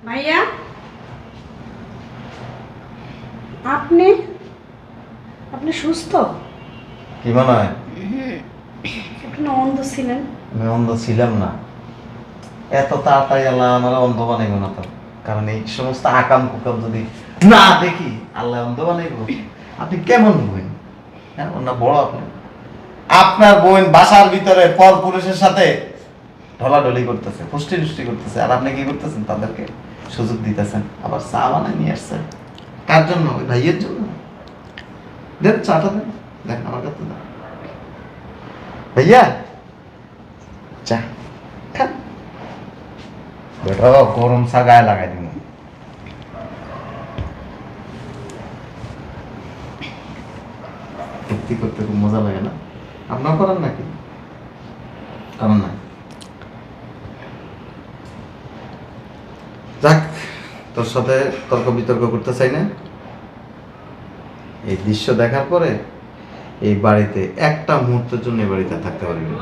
ভাইয়া আপনি আপনি সুস্থ? কি মনে হয়? আপনি অন্ধ ছিলেন। আমি অন্ধ ছিলাম না, এত তাড়াতাড়ি আল্লাহ আমার অন্ধ বানাইব না তো। কারণ এই সমস্ত আকাম কুকাম যদি না দেখি আল্লাহ অন্ধ বানাইব। আপনি কেমন বোন? হ্যাঁ, না বড় আপনি, আপনার বোন বাসার ভিতরে পর পুরুষের সাথে ঢলাঢলি করতেছে, পুষ্টি টুষ্টি করতেছে, আর আপনি কি করতেছেন? তাদেরকে সুযোগ দিতেছেন, আবার চা বানায় নিয়ে আসছেন। কার জন্য? ওই ভাইয়ের জন্য। দেন চাটা দেন, দেন আমার কাছে দেন। ভাইয়া চা খান। বেটা গরম চা গায়ে লাগাই দিব। তৃপ্তি করতে খুব মজা লাগে না? আপনার করেন নাকি? করেন না? যাক, তোর সাথে তর্ক বিতর্ক করতে চাই না। এই দৃশ্য দেখার পরে এই বাড়িতে একটা মুহূর্তের জন্য এই বাড়িতে থাকতে পারবি না।